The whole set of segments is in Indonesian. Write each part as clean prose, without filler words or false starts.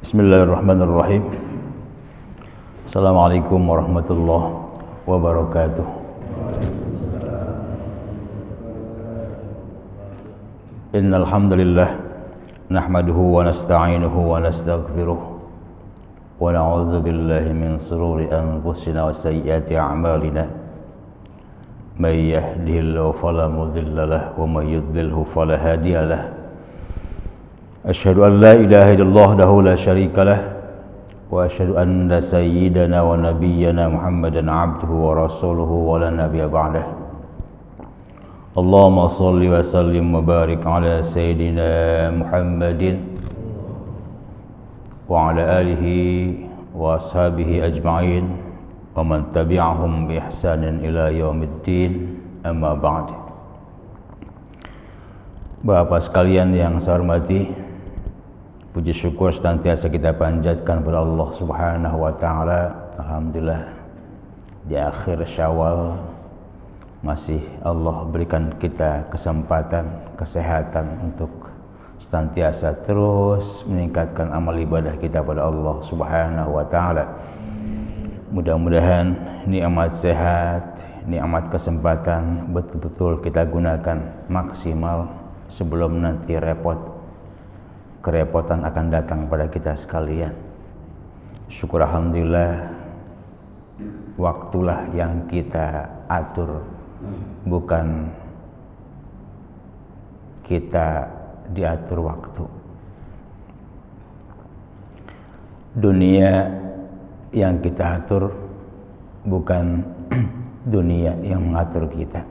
Bismillahirrahmanirrahim. Assalamualaikum warahmatullahi wabarakatuh. Innal hamdalillah nahmaduhu wa nasta'inuhu wa nastaghfiruh wa na'udzu billahi min shururi anfusina wa sayyiati a'malina. May yahdihillahu fala mudilla lahu wa may yudlilhu fala hadiya lahu. Asyhadu an la ilaha illallah wahdahu la syarika lah wa asyhadu anna sayyidana wa nabiyyana Muhammadan abduhu wa rasuluhu wa la nabiyya ba'dah. Allahumma shalli wa sallim wa barik ala sayyidina Muhammadin wa ala alihi wa ashabihi ajma'in wa man tabi'ahum bi ihsanin ila yaumiddin, amma ba'd. Bapak sekalian yang saya hormati, puji syukur senantiasa kita panjatkan kepada Allah Subhanahu wa taala. Alhamdulillah di akhir Syawal masih Allah berikan kita kesempatan, kesehatan untuk senantiasa terus meningkatkan amal ibadah kita pada Allah Subhanahu wa taala. Mudah-mudahan nikmat sehat, nikmat kesempatan betul-betul kita gunakan maksimal sebelum nanti kerepotan akan datang pada kita sekalian. Syukur alhamdulillah, waktulah yang kita atur, bukan kita diatur waktu. Dunia yang kita atur, bukan dunia yang mengatur kita.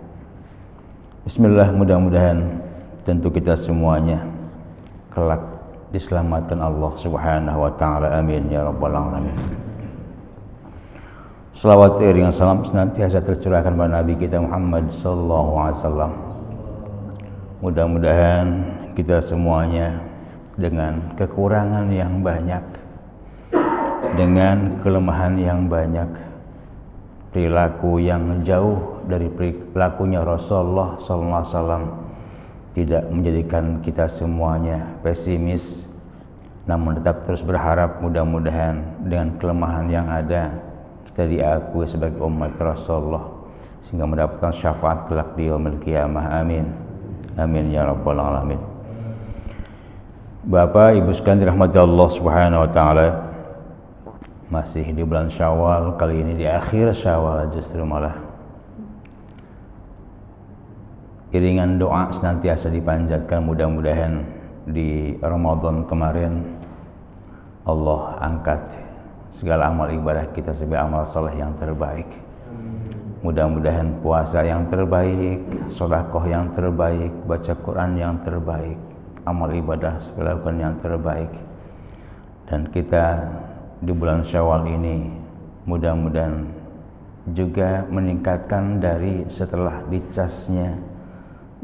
Bismillah, mudah-mudahan tentu kita semuanya kelak diselamatkan Allah Subhanahu wa taala. Amin ya rabbal alamin. Selawat iringan salam senantiasa tercurahkan pada Nabi kita Muhammad sallallahu alaihi wasallam. Mudah-mudahan kita semuanya dengan kekurangan yang banyak, dengan kelemahan yang banyak, perilaku yang jauh dari perilakunya Rasulullah sallallahu alaihi wasallam, tidak menjadikan kita semuanya pesimis, namun tetap terus berharap mudah-mudahan dengan kelemahan yang ada kita diakui sebagai umat Rasulullah sehingga mendapatkan syafaat kelak di yaumil qiyamah. Amin. Amin ya rabbal alamin. Bapak Ibu sekalian dirahmati Allah Subhanahu wa taala, masih di bulan Syawal, kali ini di akhir Syawal justru malah iringan doa senantiasa dipanjatkan. Mudah-mudahan di Ramadan kemarin Allah angkat segala amal ibadah kita sebagai amal soleh yang terbaik. Mudah-mudahan puasa yang terbaik, sedekah yang terbaik, baca Quran yang terbaik, amal ibadah segala yang terbaik. Dan kita di bulan Syawal ini mudah-mudahan juga meningkatkan dari setelah dicasnya,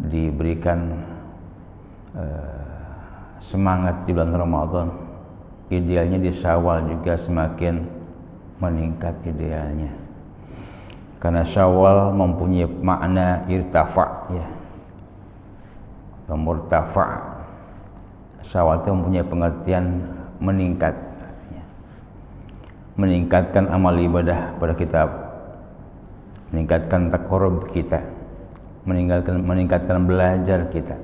diberikan semangat di bulan Ramadan, idealnya di Syawal juga semakin meningkat idealnya, karena Syawal mempunyai makna irtafa ya, atau murtafa. Syawal itu mempunyai pengertian meningkat, meningkatkan amal ibadah pada kita, meningkatkan taqarrub kita, meningkatkan belajar kita,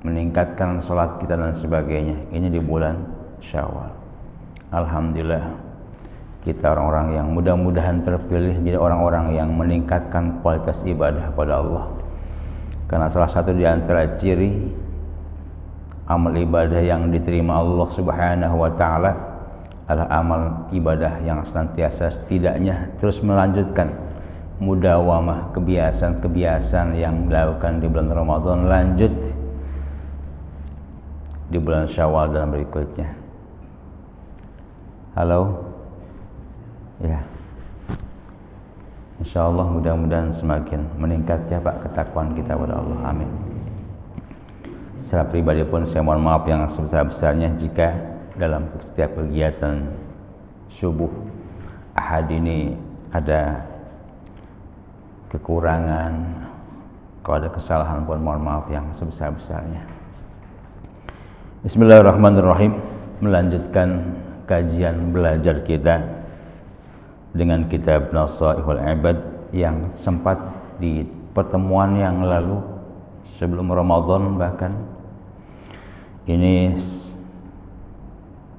meningkatkan sholat kita dan sebagainya. Ini di bulan Syawal. Alhamdulillah kita orang-orang yang mudah-mudahan terpilih jadi orang-orang yang meningkatkan kualitas ibadah pada Allah. Karena salah satu di antara ciri amal ibadah yang diterima Allah Subhanahu wa taala adalah amal ibadah yang senantiasa setidaknya terus melanjutkan mudawamah, kebiasaan-kebiasaan yang dilakukan di bulan Ramadan lanjut di bulan Syawal dan berikutnya. Halo ya, insyaallah mudah-mudahan semakin meningkat ya Pak ketakwaan kita pada Allah. Amin. Secara pribadi pun saya mohon maaf yang sebesar-besarnya jika dalam setiap kegiatan subuh Ahad ini ada kekurangan, kalau ada kesalahan pun mohon maaf yang sebesar-besarnya. Bismillahirrahmanirrahim. Melanjutkan kajian belajar kita dengan kitab Nasaihul Ibad yang sempat di pertemuan yang lalu sebelum Ramadan, bahkan ini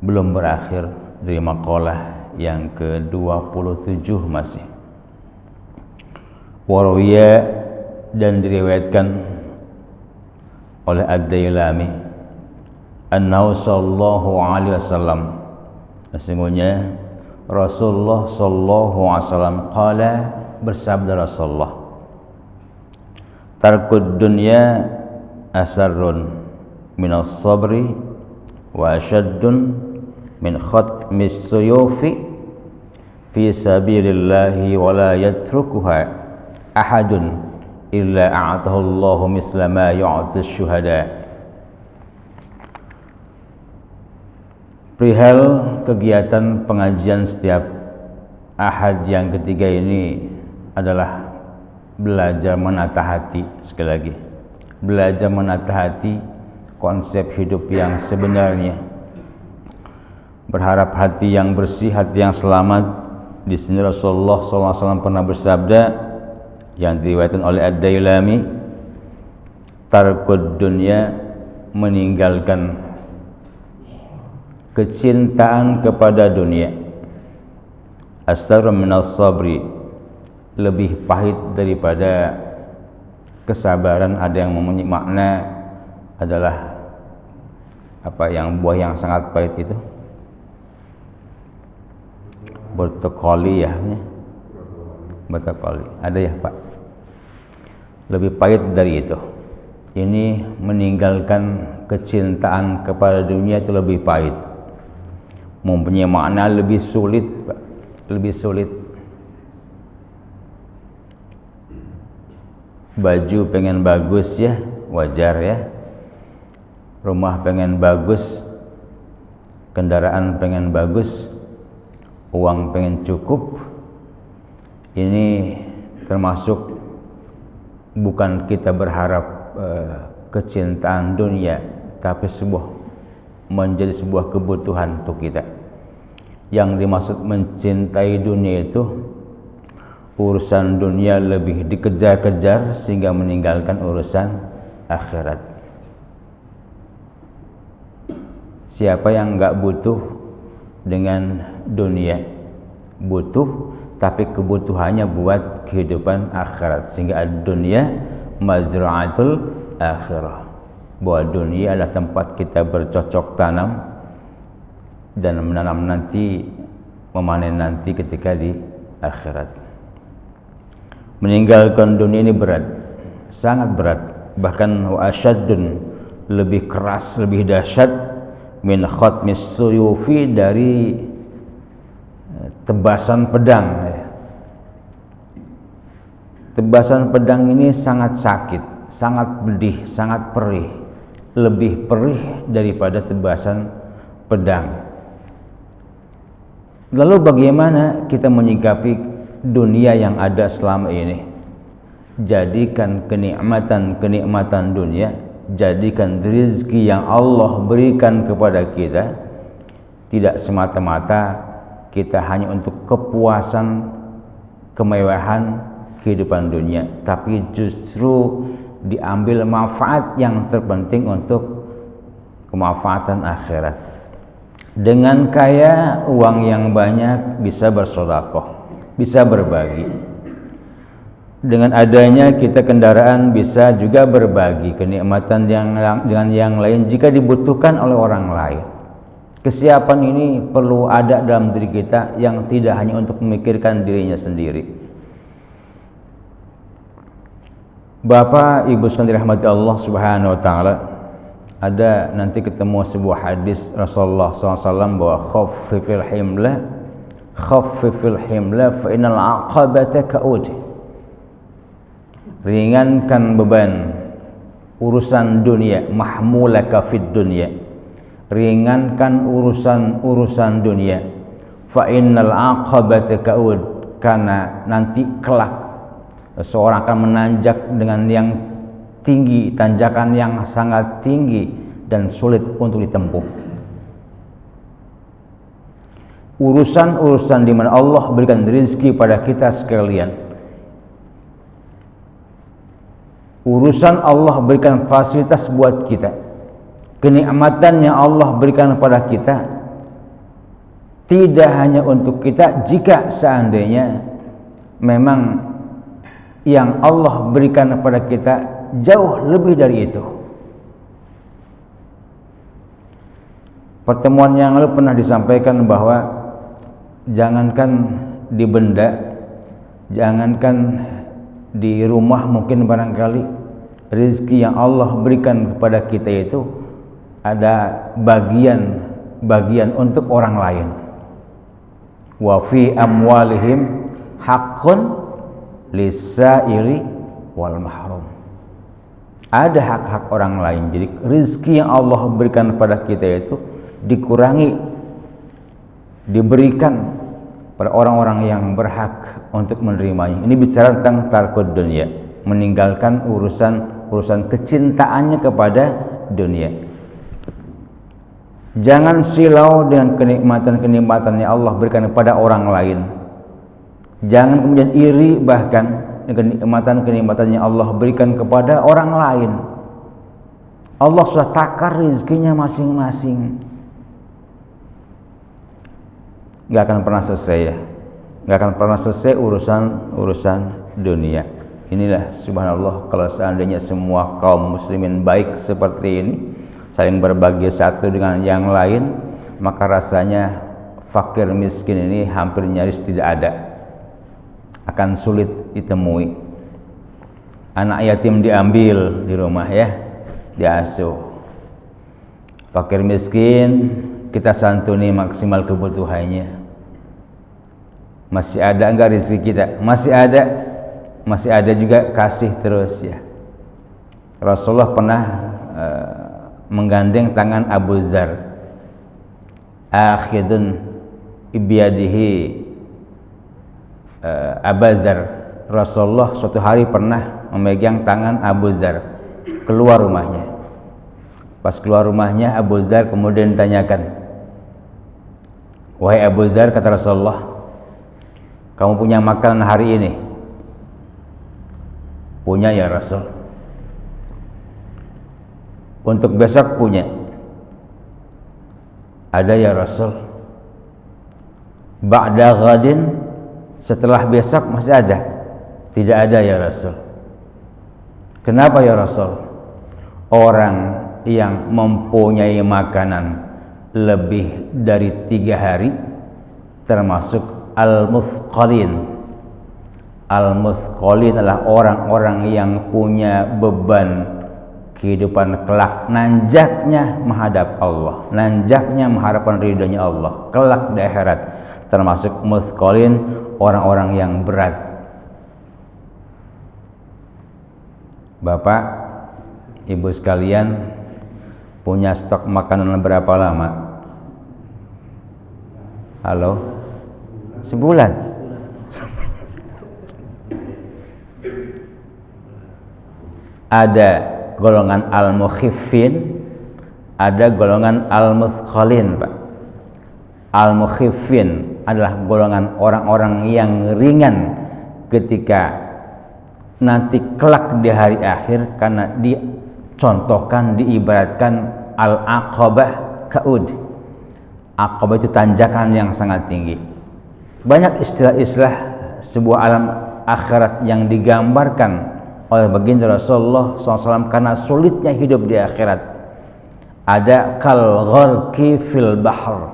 belum berakhir dari maqalah yang ke-27 masih. Warawiya, dan diriwayatkan oleh Ad-Dailami annahu sallallahu alaihi wasallam, sesungguhnya Rasulullah sallallahu alaihi wasallam qala, bersabda Rasulullah, tarkud dunya asarrun minas sabri wa ashaddun min khatmis suyufi fi sabilillahi wa la yatrukuha ahadun illa a'atahu Allahu misla ma yu'ti syuhada. Perihal kegiatan pengajian setiap Ahad yang ketiga ini adalah belajar menata hati. Sekali lagi, belajar menata hati, konsep hidup yang sebenarnya, berharap hati yang bersih, hati yang selamat. Di sini Rasulullah SAW pernah bersabda yang diriwayatkan oleh Ad-Dailami, tarkud dunya, meninggalkan kecintaan kepada dunia, asar minas sabri, lebih pahit daripada kesabaran. Ada yang mempunyai makna adalah apa yang buah yang sangat pahit itu, bertekoli ya, bertekoli. Ada ya Pak, lebih pahit dari itu. Ini meninggalkan kecintaan kepada dunia itu lebih pahit, mempunyai makna lebih sulit Pak, lebih sulit. Baju pengen bagus ya, wajar ya. Rumah pengen bagus, kendaraan pengen bagus, uang pengen cukup. Ini termasuk bukan kita berharap kecintaan dunia, tapi menjadi sebuah kebutuhan untuk kita. Yang dimaksud mencintai dunia itu, urusan dunia lebih dikejar-kejar sehingga meninggalkan urusan akhirat. Siapa yang enggak butuh dengan dunia? Butuh, tapi kebutuhannya buat kehidupan akhirat, sehingga dunia mazra'atul akhirah, bahwa dunia adalah tempat kita bercocok tanam dan menanam nanti, memanen nanti ketika di akhirat. Meninggalkan dunia ini berat, sangat berat, bahkan wa asyaddun, lebih keras, lebih dahsyat, min khatmis suyufi, dari tebasan pedang. Tebasan pedang ini sangat sakit, sangat pedih, sangat perih, lebih perih daripada tebasan pedang. Lalu bagaimana kita menyikapi dunia yang ada selama ini? Jadikan kenikmatan dunia, jadikan rezeki yang Allah berikan kepada kita tidak semata-mata kita hanya untuk kepuasan, kemewahan kehidupan dunia, tapi justru diambil manfaat yang terpenting untuk kemanfaatan akhirat. Dengan kaya, uang yang banyak, bisa bersedekah, bisa berbagi. Dengan adanya kita kendaraan, bisa juga berbagi kenikmatan dengan yang lain jika dibutuhkan oleh orang lain. Kesiapan ini perlu ada dalam diri kita, yang tidak hanya untuk memikirkan dirinya sendiri. Bapak Ibu sekalian dirahmati Allah Subhanahu wa taala, ada nanti ketemu sebuah hadis Rasulullah SAW bahwa khaffifil himla fa innal aqabata ka'ud. Ringankan beban urusan dunia, mahmulaka fid dunya, ringankan urusan dunia, fa innal aqabata ka'ud, karena nanti kelak seorang akan menanjak dengan yang tinggi, tanjakan yang sangat tinggi dan sulit untuk ditempuh. urusan-urusan di mana Allah berikan rezeki pada kita sekalian. Urusan Allah berikan fasilitas buat kita. Kenikmatan yang Allah berikan kepada kita tidak hanya untuk kita jika seandainya memang yang Allah berikan kepada kita jauh lebih dari itu. Pertemuan yang lalu pernah disampaikan bahwa jangankan di benda, jangankan di rumah, mungkin barangkali rezeki yang Allah berikan kepada kita itu ada bagian untuk orang lain. Wa fi amwalihim haqqun lis-sa'ili wal mahrum. Ada hak-hak orang lain. Jadi rezeki yang Allah berikan kepada kita itu dikurangi, diberikan pada orang-orang yang berhak untuk menerimanya. Ini bicara tentang tarkud dunia, meninggalkan urusan kecintaannya kepada dunia. Jangan silau dengan kenikmatan-kenikmatan yang Allah berikan kepada orang lain. Jangan kemudian iri bahkan dengan kenikmatan-kenikmatan yang Allah berikan kepada orang lain. Allah sudah takar rezekinya masing-masing. Gak akan pernah selesai ya, gak akan pernah selesai urusan dunia. Inilah subhanallah, kalau seandainya semua kaum muslimin baik seperti ini, saling berbagi satu dengan yang lain, maka rasanya fakir miskin ini hampir nyaris tidak ada, akan sulit ditemui. Anak yatim diambil di rumah ya, diasuh. Fakir miskin kita santuni maksimal kebutuhannya. Masih ada enggak rezeki kita? Masih ada juga, kasih terus ya. Rasulullah pernah menggandeng tangan Abu Dzar, akhidun ibiyadihi Abu Dzar. Rasulullah suatu hari pernah memegang tangan Abu Dzar keluar rumahnya. Pas keluar rumahnya, Abu Dzar kemudian ditanyakan, wahai Abu Dzar, kata Rasulullah, kamu punya makanan hari ini? Punya ya Rasul. Untuk besok punya? Ada ya Rasul. Ba'da ghadin, setelah besok masih ada? Tidak ada ya Rasul. Kenapa ya Rasul? Orang yang mempunyai makanan lebih dari 3 hari termasuk al-muthqalin. Al-muthqalin adalah orang-orang yang punya beban kehidupan kelak, nanjaknya menghadap Allah, nanjaknya mengharapkan ridhonya Allah kelak di akhirat, termasuk muthqalin, orang-orang yang berat. Bapak, Ibu sekalian, punya stok makanan berapa lama? Halo? Sebulan. Ada golongan al-mukhiffin, ada golongan al-muthqalin, Pak. Al-mukhiffin adalah golongan orang-orang yang ringan ketika nanti kelak di hari akhir, karena dicontohkan, diibaratkan al-aqabah ka'ud. Aqabah itu tanjakan yang sangat tinggi. Banyak istilah-istilah sebuah alam akhirat yang digambarkan oleh baginda Rasulullah SAW karena sulitnya hidup di akhirat. Ada kal gharqi fil bahr,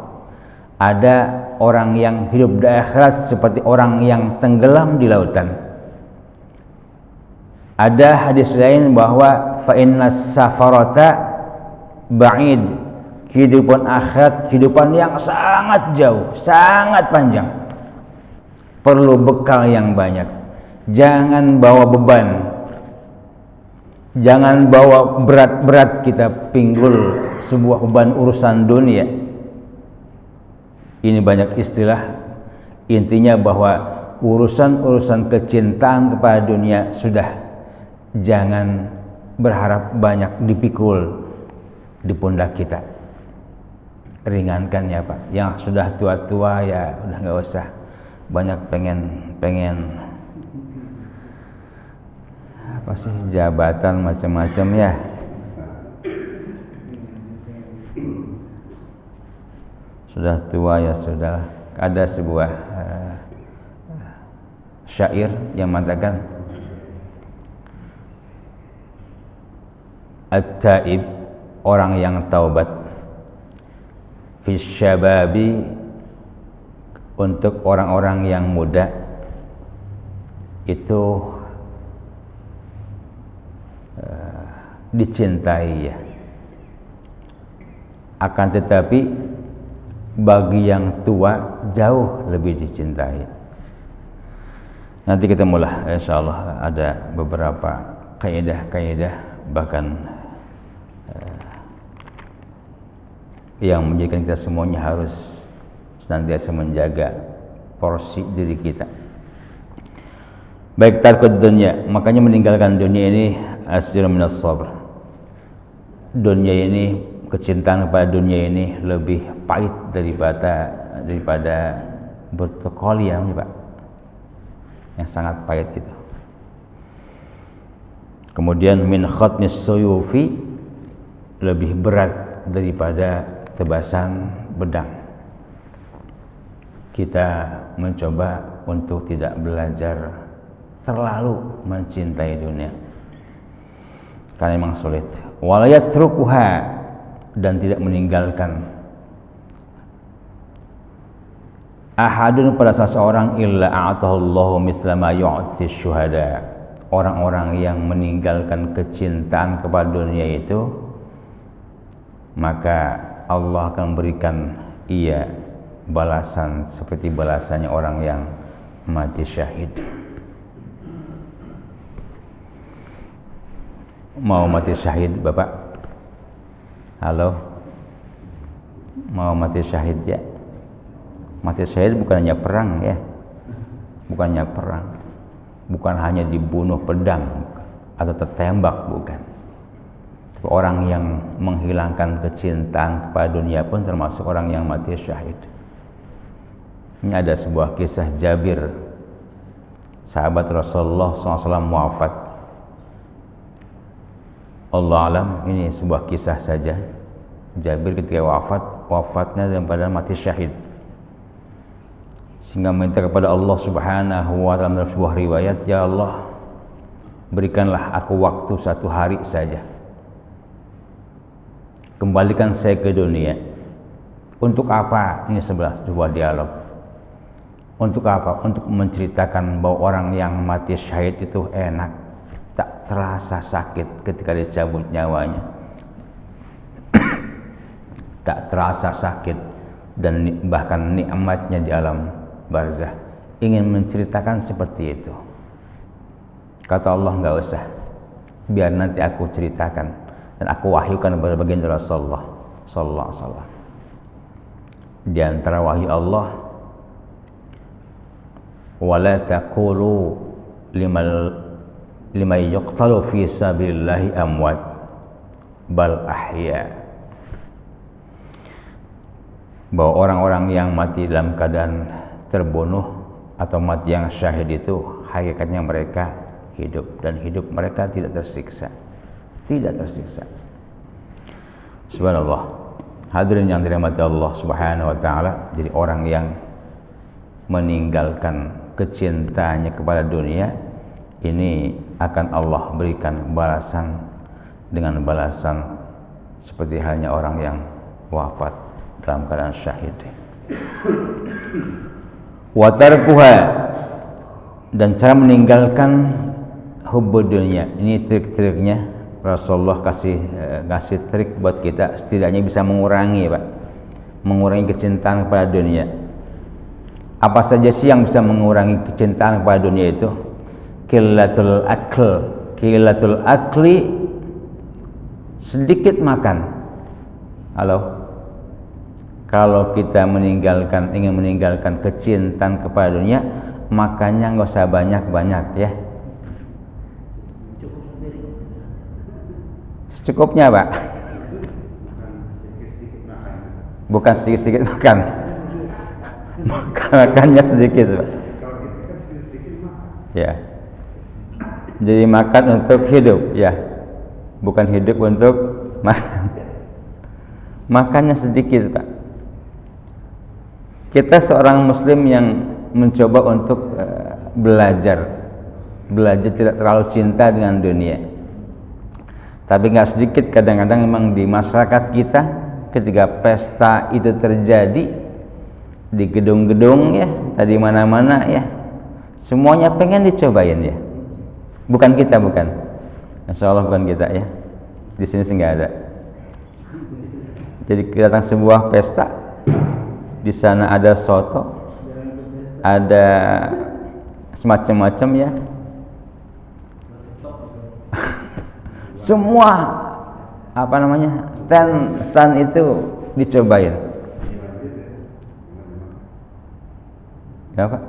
ada orang yang hidup di akhirat seperti orang yang tenggelam di lautan. Ada hadis lain bahwa fa innas safarata ba'id, kehidupan akhirat kehidupan yang sangat jauh, sangat panjang, perlu bekal yang banyak. Jangan bawa beban, jangan bawa berat-berat kita pinggul sebuah beban urusan dunia. Ini banyak istilah, intinya bahwa urusan-urusan kecintaan kepada dunia sudah, jangan berharap banyak dipikul di pundak kita. ringankan ya Pak. Yang sudah tua-tua ya udah nggak usah banyak pengen apa sih jabatan macam-macam ya. Sudah tua ya sudah. Ada sebuah syair yang mengatakan at-taib, orang yang taubat, fi syababi, untuk orang-orang yang muda itu dicintai ya. Akan tetapi bagi yang tua jauh lebih dicintai. Nanti kita mulai insyaallah ada beberapa kaidah-kaidah bahkan yang menjadikan kita semuanya harus senantiasa menjaga porsi diri kita. Baik, tarkud dunia, makanya meninggalkan dunia ini asir minas sabr. Dunia ini, kecintaan kepada dunia ini lebih pahit daripada bertokoli ya Pak, yang sangat pahit itu. Kemudian min khatmis suyufi, lebih berat daripada tebasan pedang. Kita mencoba untuk tidak belajar terlalu mencintai dunia karena memang sulit. Wala yatrukuha, dan tidak meninggalkan ahadun pada seseorang illa a'tahullahu misla ma yu'ti syuhada. Orang-orang yang meninggalkan kecintaan kepada dunia itu, maka Allah akan berikan ia balasan seperti balasannya orang yang mati syahid. Mau mati syahid Bapak? Halo? Mau mati syahid ya? Mati syahid bukannya perang ya, bukannya perang, bukan hanya dibunuh pedang atau tertembak, bukan. Orang yang menghilangkan kecintaan kepada dunia pun termasuk orang yang mati syahid. Ini ada sebuah kisah Jabir, sahabat Rasulullah SAW wafat. Allah alam, ini sebuah kisah saja. Jabir ketika wafatnya daripada mati syahid, sehingga minta kepada Allah Subhanahu wa ta'ala dalam sebuah riwayat, ya Allah, berikanlah aku waktu 1 hari saja, kembalikan saya ke dunia. Untuk apa? Ini sebuah dialog. Untuk apa? Untuk menceritakan bahwa orang yang mati syahid itu enak, tak terasa sakit ketika dicabut nyawanya, tak terasa sakit, dan bahkan nikmatnya di alam barzah. Ingin menceritakan seperti itu. Kata Allah, enggak usah, biar nanti aku ceritakan dan aku wahyukan kepada baginda Rasulullah sallallahu alaihi wasallam. Di antara wahyu Allah, wala taqulu liman yuqtalu fi sabilillahi amwat bal ahya, bahwa orang-orang yang mati dalam keadaan terbunuh atau mati yang syahid itu hakikatnya mereka hidup, dan hidup mereka tidak tersiksa, tidak tersiksa. Subhanallah. Hadirin yang dirahmati Allah Subhanahu wa ta'ala, jadi orang yang meninggalkan kecintaannya kepada dunia ini akan Allah berikan balasan dengan balasan seperti halnya orang yang wafat dalam keadaan syahid. Wa tarkuha, dan cara meninggalkan hubbud dunia. Ini trik-triknya Rasulullah kasih trik buat kita, setidaknya bisa mengurangi kecintaan kepada dunia. Apa saja sih yang bisa mengurangi kecintaan kepada dunia itu? Qillatul akli, sedikit makan. Halo? Kalau kita ingin meninggalkan kecintaan kepada dunia, makannya nggak usah banyak-banyak ya. Secukupnya Pak. bukan sedikit-sedikit makan. Makannya sedikit, Pak. Ya. Jadi makan untuk hidup, ya. Bukan hidup untuk makan. Makannya sedikit, Pak. Kita seorang muslim yang mencoba untuk belajar tidak terlalu cinta dengan dunia. Tapi nggak sedikit kadang-kadang memang di masyarakat kita ketika pesta itu terjadi di gedung-gedung ya, tadi mana-mana ya, semuanya pengen dicobain ya. Bukan kita, bukan. Insya Allah bukan kita ya. Di sini sih nggak ada. Jadi kita datang sebuah pesta, di sana ada soto, ada semacam-macam ya. Semua apa namanya stand itu dicobain. Ya Pak.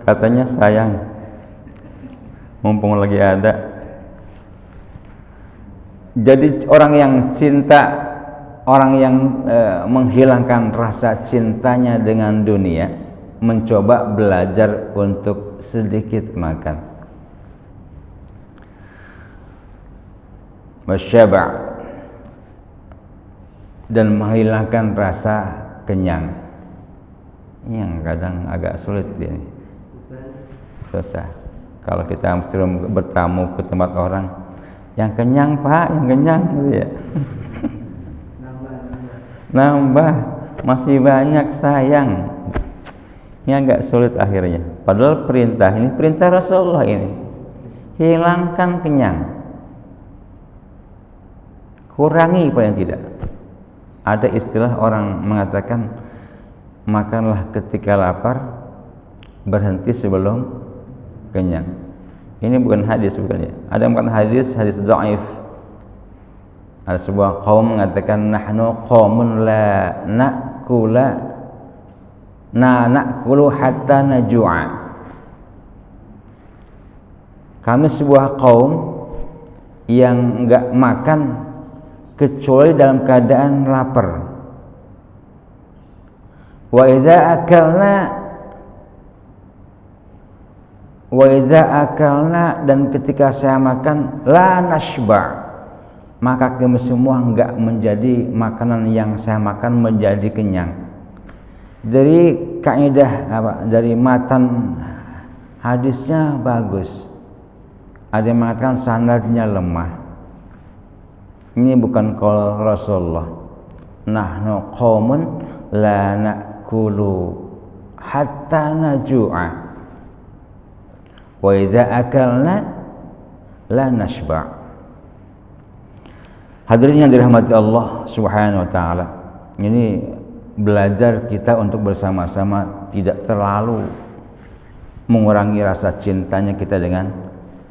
Katanya sayang, mumpung lagi ada. Jadi orang yang cinta, orang yang menghilangkan rasa cintanya dengan dunia, mencoba belajar untuk sedikit makan. Wasyaba' dan menghilangkan rasa kenyang. Ini yang kadang agak sulit ini. Susah. Kalau kita suruh bertamu ke tempat orang, yang kenyang Pak, yang kenyang gitu ya. Nambah, masih banyak sayang. Ini agak sulit akhirnya. Padahal perintah ini perintah Rasulullah ini. Hilangkan kenyang. Kurangi paling tidak. Ada istilah orang mengatakan makanlah ketika lapar, berhenti sebelum kenyang. Ini bukan hadis bukan ya. Ada bukan hadis dhaif. Ada sebuah kaum mengatakan nahnu qaumun la na'kulu hatta najua. Kami sebuah kaum yang enggak makan kecuali dalam keadaan lapar. Wa idza akalna dan ketika saya makan la nashba, maka kami semua enggak menjadi makanan yang saya makan menjadi kenyang. Dari kaidah dari matan hadisnya bagus. Ada yang mengatakan sanadnya lemah. Ini bukan qaul Rasulullah. Nahnu qaumun la na'kulu hatta najua. Wa idza akalna la nashba. Hadirin yang dirahmati Allah Subhanahu wa taala. Ini belajar kita untuk bersama-sama tidak terlalu mengurangi rasa cintanya kita dengan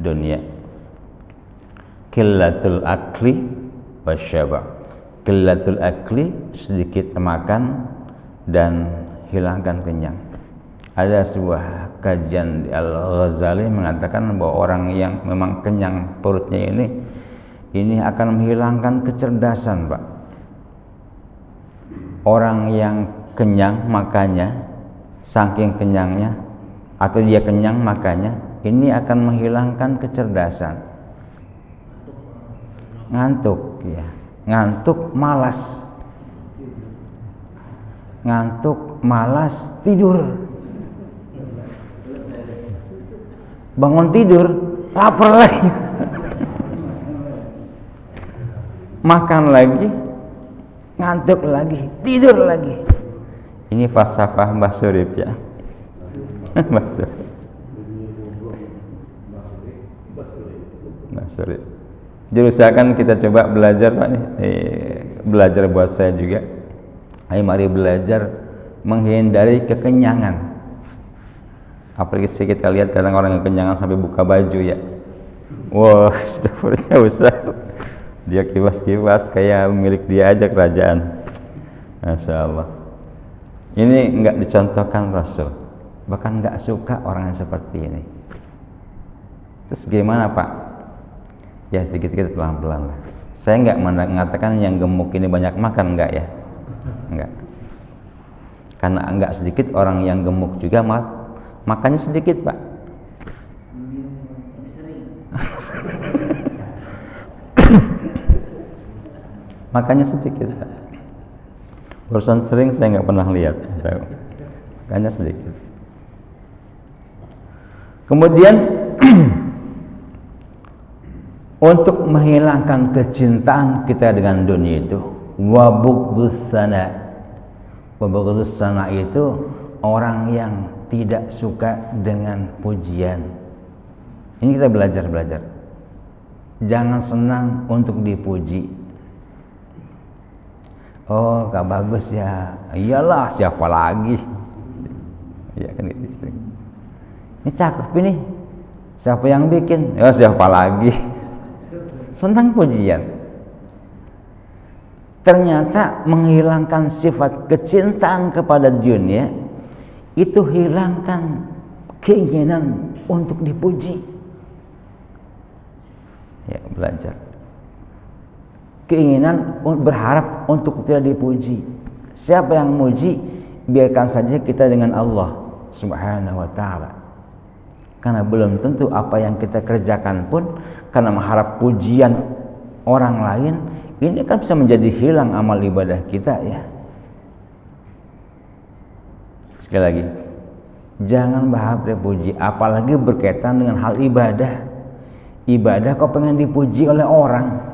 dunia. Qillatul akli wasyaba. Qillatul akli, sedikit makan dan hilangkan kenyang. Ada sebuah kajian Al-Ghazali mengatakan bahwa orang yang memang kenyang perutnya ini akan menghilangkan kecerdasan, Pak. Orang yang kenyang makannya, saking kenyangnya atau dia kenyang makannya, ini akan menghilangkan kecerdasan. Ngantuk ya. Ngantuk, malas. Ngantuk, malas, tidur. Bangun tidur, lapar lagi. Makan lagi, ngantuk lagi, tidur lagi. Ini falsafah Mbah Surip ya. Mbah Surip. Jadi usahakan kita coba belajar Pak nih. Belajar buat saya juga. Ayo mari belajar menghindari kekenyangan. Apalagi sih kita lihat kadang orang yang kenyangan sampai buka baju ya. Wah, dapurnya besar. Dia kipas-kipas kayak milik dia aja kerajaan. Masya Allah. Ini enggak dicontohkan Rasul. Bahkan enggak suka orang yang seperti ini. Terus gimana Pak? Ya sedikit-sedikit pelan-pelan lah. Saya nggak mengatakan yang gemuk ini banyak makan, enggak ya, enggak. Karena enggak sedikit orang yang gemuk juga makannya sedikit, Pak. Makannya sedikit, Pak. Urusan sering saya nggak pernah lihat, makannya sedikit. Kemudian untuk menghilangkan kecintaan kita dengan dunia itu, wabughdus sana itu orang yang tidak suka dengan pujian. Ini kita belajar. Jangan senang untuk dipuji. Oh, gak bagus ya. Iyalah, siapa lagi? Iya kan gitu. Ini cakep ini. Siapa yang bikin? Ya siapa lagi? Senang pujian. Ternyata menghilangkan sifat kecintaan kepada dunia itu hilangkan keinginan untuk dipuji. Ya, belajar. Keinginan berharap untuk tidak dipuji. Siapa yang muji, biarkan saja kita dengan Allah Subhanahu wa ta'ala. Karena belum tentu apa yang kita kerjakan pun karena mengharap pujian orang lain, ini kan bisa menjadi hilang amal ibadah kita ya. Sekali lagi, jangan berharap dipuji, apalagi berkaitan dengan hal ibadah. Ibadah kok pengen dipuji oleh orang?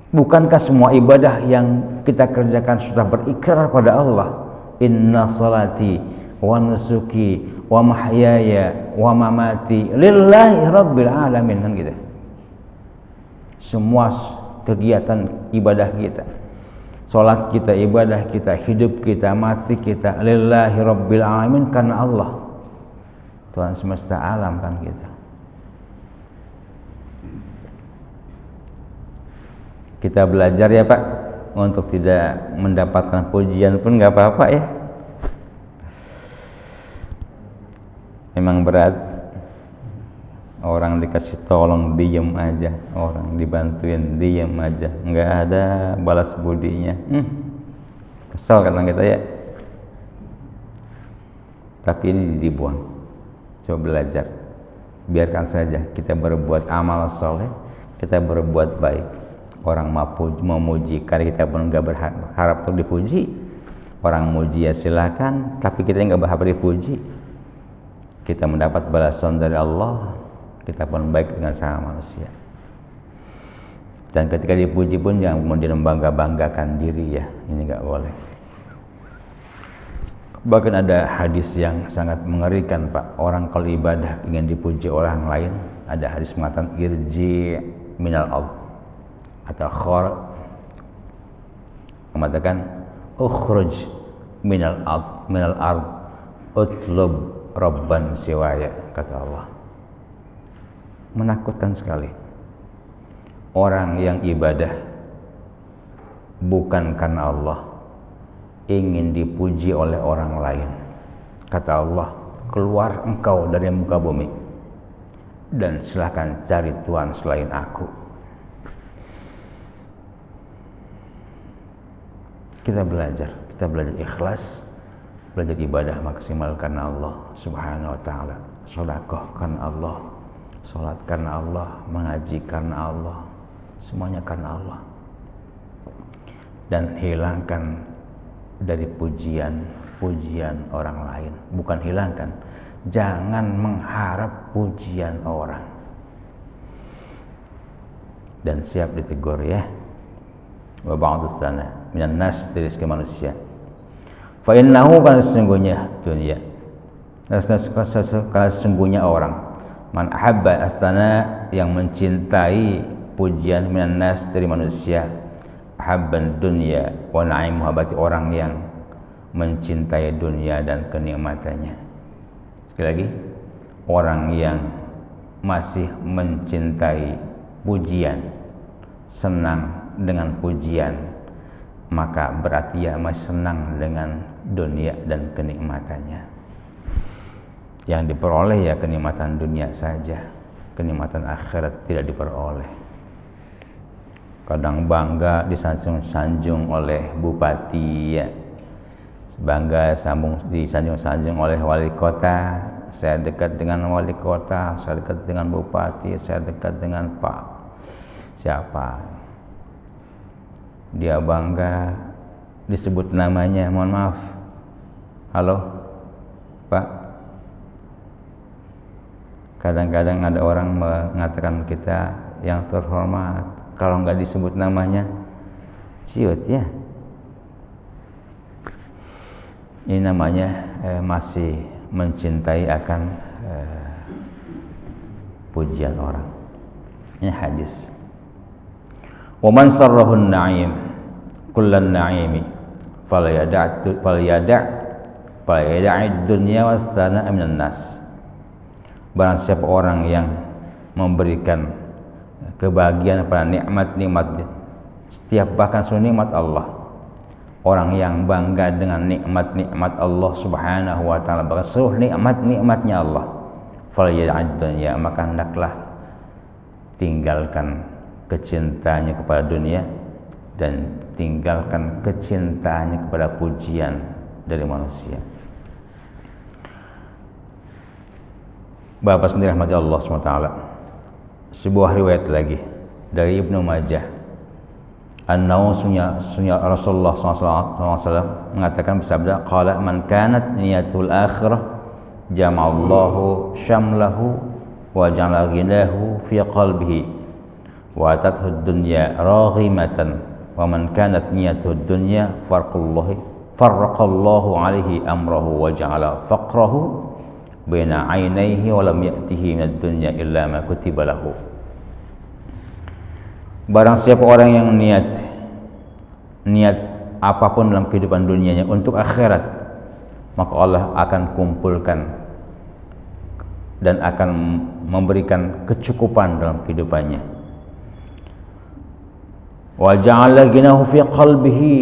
Bukankah semua ibadah yang kita kerjakan sudah berikrar pada Allah? Inna salati wa nusuki wa mahyaya wa mamati lillahi rabbil alamin, kan gitu. Semua kegiatan ibadah kita, salat kita, ibadah kita, hidup kita, mati kita, lillahi rabbil alamin, karena Allah Tuhan semesta alam, kan gitu. Kita belajar ya Pak, untuk tidak mendapatkan pujian pun nggak apa-apa ya. Memang berat. Orang dikasih tolong diem aja, orang dibantuin diem aja, nggak ada balas budinya. Kesal kadang kita ya. Tapi ini dibuang. Coba belajar. Biarkan saja kita berbuat amal soleh, kita berbuat baik. Orang mau muji, karena kita pun nggak berharap untuk dipuji. Orang muji ya silakan, tapi kita nggak berharap dipuji. Kita mendapat balasan dari Allah, kita pun baik dengan sama manusia. Dan ketika dipuji pun jangan kemudian membangga-banggakan diri ya, ini nggak boleh. Bahkan ada hadis yang sangat mengerikan Pak, orang kalau ibadah ingin dipuji orang lain, ada hadis mengatakan irji minal ard, atau mengatakan ukhruj minal ard utlub rabban siwaya, kata Allah. Menakutkan sekali. Orang yang ibadah bukan karena Allah, ingin dipuji oleh orang lain. Kata Allah, keluar engkau dari muka bumi dan silakan cari Tuhan selain aku. Kita belajar ikhlas, belajar ibadah maksimal karena Allah Subhanahu wa ta'ala. Sedekah karena Allah, salat karena Allah, mengaji karena Allah, semuanya karena Allah. Dan hilangkan dari pujian orang lain. Bukan hilangkan, jangan mengharap pujian orang. Dan siap ditegur ya. Wa ba'dus sana minan nas, dari segala manusia. Fa innahu, karena sesungguhnya dunia, karena sesungguhnya orang, man ahabba astana, yang mencintai pujian, minan nas, dari manusia, ahabban dunya wa na'imuha, berarti orang yang mencintai dunia dan kenikmatannya. Sekali lagi, orang yang masih mencintai pujian, senang dengan pujian, maka berarti ia masih senang dengan dunia dan kenikmatannya. Yang diperoleh ya kenikmatan dunia saja. kenikmatan akhirat tidak diperoleh. Kadang bangga disanjung-sanjung oleh bupati, ya. Bangga disanjung-sanjung oleh wali kota. Saya dekat dengan wali kota, saya dekat dengan bupati, saya dekat dengan Pak siapa. Dia bangga disebut namanya, mohon maaf. Halo, Pak. Kadang-kadang ada orang mengatakan kita yang terhormat, kalau nggak disebut namanya, ciut ya. Ini namanya masih mencintai akan pujian orang. Ini hadis. Wa man sarrahu an-na'im kullan na'imi falyada'id dunya was-sana'a minan nas. Barang siapa orang yang memberikan kebahagiaan pada nikmat-nikmat, setiap bahkan seluruh nikmat Allah, orang yang bangga dengan nikmat-nikmat Allah Subhanahu wa taala, bahkan seluruh nikmat-nikmatnya Allah, falyada'id dunya, maka hendaklah tinggalkan kecintaannya kepada dunia dan tinggalkan kecintaannya kepada pujian dari manusia. Bapak sekalian dirahmati Allah SWT, sebuah riwayat lagi dari Ibnu Majah, sunya Rasulullah SAW mengatakan, bersabda, qala man kanat niyatul akhirah jama'allahu syamlahu wa ja'ala ghinahu fi qalbihi wa atathu dunya raghimatan wa man kanat niyatud dunya farraqallahu alaihi amrahu wa ja'ala faqrahu baina ainaihi wa lam ya'tihi minad dunya illa ma kutiba lahu. Barang siapa orang yang niat apapun dalam kehidupan dunianya untuk akhirat, maka Allah akan kumpulkan dan akan memberikan kecukupan dalam kehidupannya. Wa ja'ala ghinahu fi qalbihi,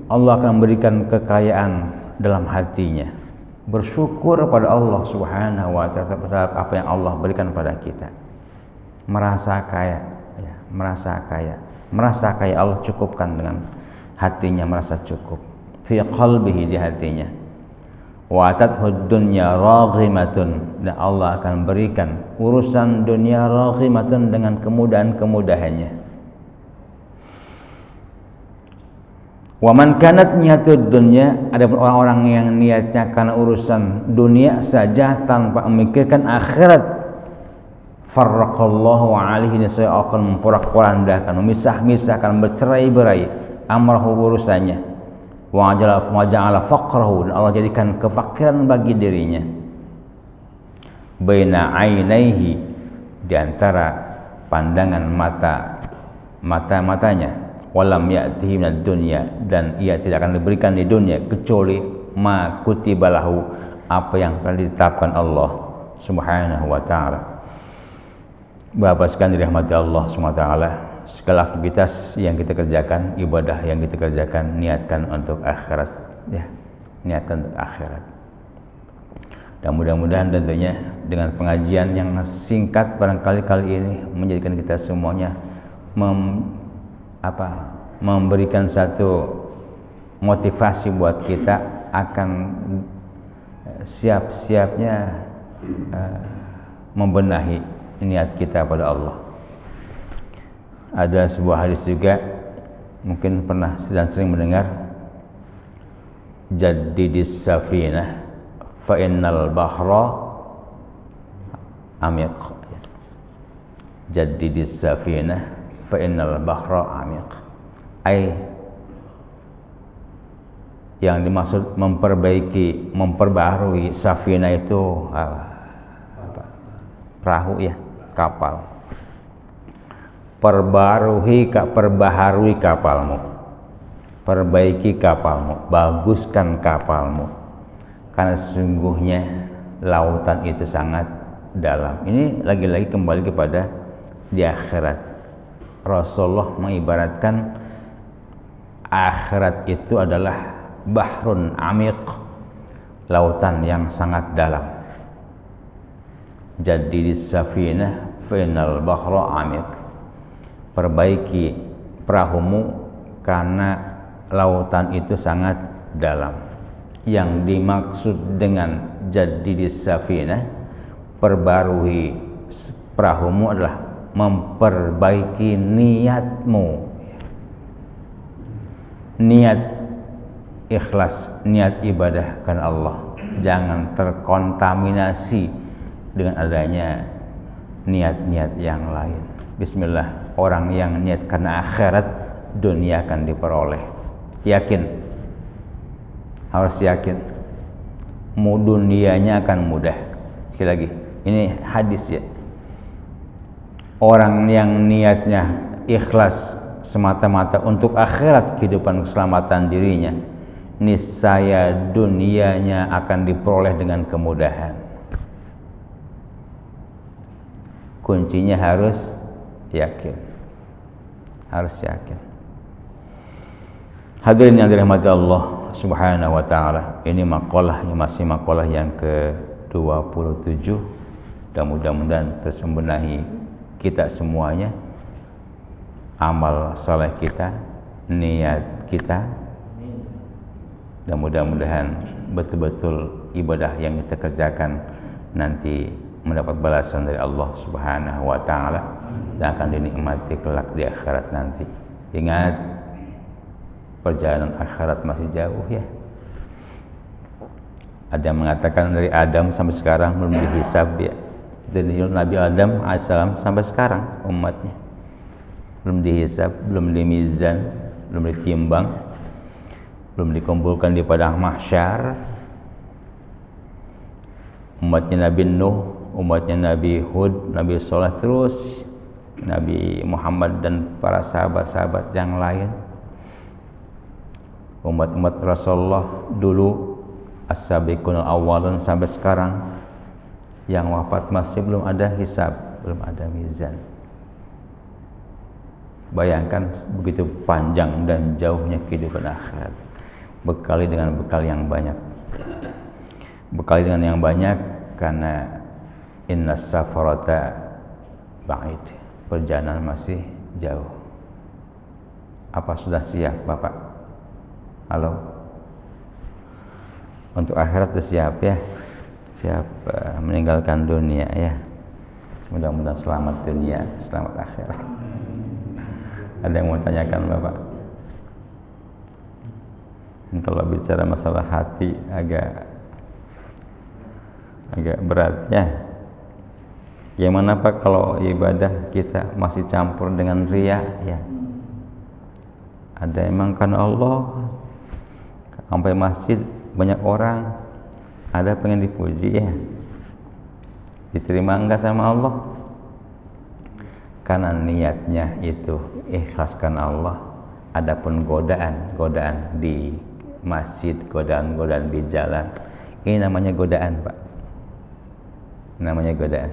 Allah akan memberikan kekayaan dalam hatinya. Bersyukur pada Allah Subhanahu wa taala terhadap apa yang Allah berikan pada kita. Merasa kaya, ya, merasa kaya Allah cukupkan dengan hatinya, merasa cukup. Fi qalbihi, di hatinya. Wa atathu dunya raghimatun, dan Allah akan berikan urusan dunia raghimatun dengan kemudahan-kemudahannya. Wa man kanat niyatud dunya, adapun orang-orang yang niatnya karena urusan dunia saja tanpa memikirkan akhirat, farraqallahu alaihi, saya akan memporak-porandakan, memisah-misahkan, bercerai-berai amrahu, urusannya, wa ja'ala faqrahu, dan Allah jadikan kefakiran bagi dirinya, baina ainaihi, di antara pandangan matanya, walam ya'tihi minad dunya, dan ia tidak akan diberikan di dunia kecuali ma kutibalahu, apa yang telah ditetapkan Allah Subhanahu wa taala. Bapak sekalian dirahmati Allah SWT, segala aktivitas yang kita kerjakan, ibadah yang kita kerjakan, niatkan untuk akhirat, ya, niatkan untuk akhirat. Dan mudah-mudahan tentunya dengan pengajian yang singkat barangkali kali ini menjadikan kita semuanya memberikan satu motivasi buat kita akan siap-siapnya membenahi niat kita pada Allah. Ada sebuah hadis juga, mungkin pernah sedang sering mendengar, jaddidis safinah fa innal bahra amiq. Jaddidis safinah fa innal bahra amiq, yang dimaksud memperbaharui safina itu perahu, ya, kapal. Perbaharui kapalmu, perbaiki kapalmu, baguskan kapalmu, karena sesungguhnya lautan itu sangat dalam. Ini lagi-lagi kembali kepada di akhirat. Rasulullah mengibaratkan akhirat itu adalah bahrun amiq, lautan yang sangat dalam. Jadi di safinah fa innal bahra 'amiq. Perbaiki perahumu karena lautan itu sangat dalam. Yang dimaksud dengan jadidis safinah, perbarui perahumu, adalah memperbaiki niatmu. Niat ikhlas, niat ibadah karena Allah. Jangan terkontaminasi dengan adanya niat-niat yang lain. Bismillah, orang yang niat karena akhirat, dunia akan diperoleh. Yakin, harus yakin, dunianya akan mudah. Sekali lagi, ini hadis ya. Orang yang niatnya ikhlas semata-mata untuk akhirat, kehidupan keselamatan dirinya, niscaya dunianya akan diperoleh dengan kemudahan. Kuncinya harus yakin, harus yakin. Hadirin yang dirahmati Allah Subhanahu wa taala, ini makalah yang masih makalah yang ke-27, dan mudah-mudahan terus membenahi kita semuanya, amal saleh kita, niat kita, dan mudah-mudahan betul-betul ibadah yang kita kerjakan nanti mendapat balasan dari Allah Subhanahu wa taala dan akan dinikmati kelak di akhirat nanti. Ingat, perjalanan akhirat masih jauh ya. Ada yang mengatakan dari Adam sampai sekarang belum dihisab ya. Dari Nabi Adam alaihissalam sampai sekarang umatnya belum dihisab, belum dimizan, belum ditimbang, belum dikumpulkan di padang mahsyar. Umatnya Nabi Nuh, umatnya Nabi Hud, Nabi Saleh, terus Nabi Muhammad dan para sahabat-sahabat yang lain, umat-umat Rasulullah dulu, as-sabiqunal awwalun, sampai sekarang yang wafat masih belum ada hisab, belum ada mizan. Bayangkan begitu panjang dan jauhnya kehidupan akhirat. Bekali dengan bekal yang banyak. Bekali dengan yang banyak karena innas safarata ba'id. Perjalanan masih jauh. Apa sudah siap Bapak? Halo? Untuk akhirat sudah siap ya? Siap meninggalkan dunia ya. Mudah-mudahan selamat dunia, selamat akhirat. Ada yang mau tanyakan Bapak? Kalau bicara masalah hati agak berat ya. Gimana Pak kalau ibadah kita masih campur dengan riya ya? Ada emang karena Allah, sampai masjid banyak orang, ada pengen dipuji ya, diterima enggak sama Allah? Karena niatnya itu ikhlaskan Allah. Adapun godaan di masjid, godaan di jalan, ini namanya godaan Pak, namanya godaan.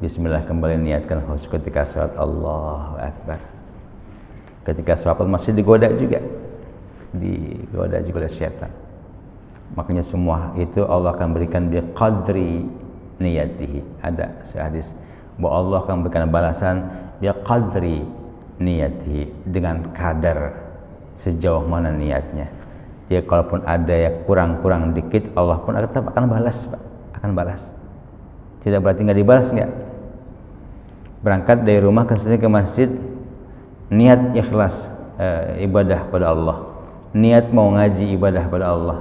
Bismillah, kembali niatkan khusus ketika sholat, Allahu Akbar. Ketika sholat masih digoda juga oleh syaitan. Makanya semua itu Allah akan berikan biqadri niyatihi. Ada hadis bahwa Allah akan berikan balasan biqadri niyatihi, dengan kadar sejauh mana niatnya. Jadi kalaupun ada yang kurang dikit, Allah pun tetap akan balas Pak, akan balas. Tidak berarti nggak dibalas, nggak. Berangkat dari rumah ke sini ke masjid, niat ikhlas ibadah pada Allah, niat mau ngaji ibadah pada Allah.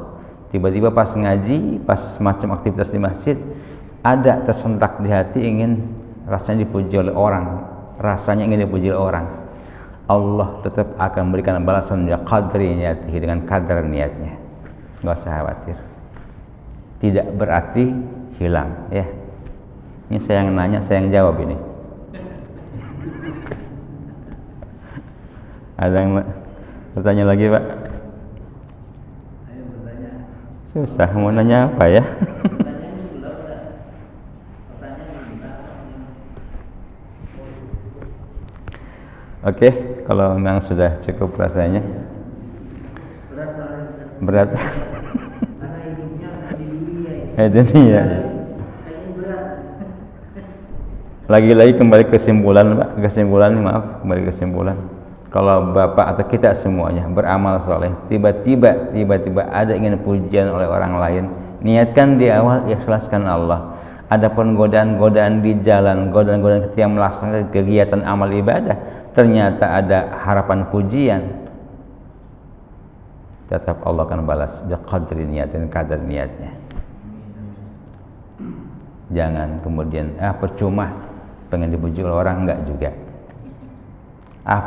Tiba-tiba pas ngaji, pas macam aktivitas di masjid, ada tersentak di hati ingin rasanya dipuji oleh orang, rasanya ingin dipuji oleh orang. Allah tetap akan memberikan balasan ya qadri niyatihi, dengan kadar niatnya. Enggak usah khawatir. Tidak berarti hilang ya. Ini saya yang nanya, saya yang jawab ini. Ada yang bertanya lagi Pak? Susah mau nanya apa ya? Oke, kalau memang sudah cukup rasanya. Berat. Karena hidupnya di dunia. Dunia. Lagi-lagi kembali kesimpulan, Pak, kesimpulan ini, maaf, kembali kesimpulan. Kalau Bapak atau kita semuanya beramal soleh, tiba-tiba ada ingin pujian oleh orang lain, niatkan di awal, ikhlaskan Allah. Adapun godaan-godaan di jalan, godaan-godaan ketika melaksanakan kegiatan amal ibadah, ternyata ada harapan pujian, tetap Allah akan balas biqadri niatin, kadar niatnya. Jangan kemudian percuma pengen dipuji oleh orang, enggak juga.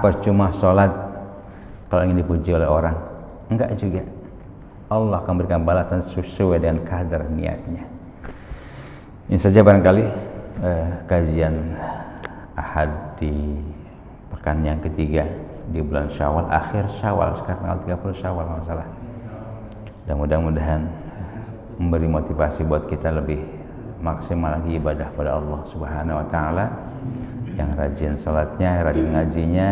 Percuma sholat kalau ingin dipuji oleh orang, enggak juga. Allah akan berikan balasan sesuai dengan kadar niatnya. Ini saja barangkali kajian Ahad di pekan yang ketiga di bulan Syawal, akhir Syawal, sekarang tanggal 30 Syawal masalah. Dan mudah-mudahan memberi motivasi buat kita lebih maksimal lagi ibadah pada Allah Subhanahu wa taala, yang rajin salatnya, rajin ngajinya,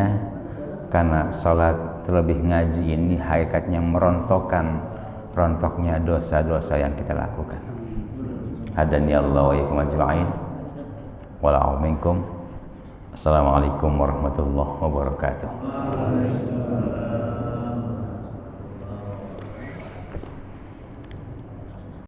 karena salat terlebih ngaji ini hakikatnya rontoknya dosa-dosa yang kita lakukan. Hadani Allah wa iyyakum ajma'in. Wa'alaikum. Assalamualaikum warahmatullahi wabarakatuh.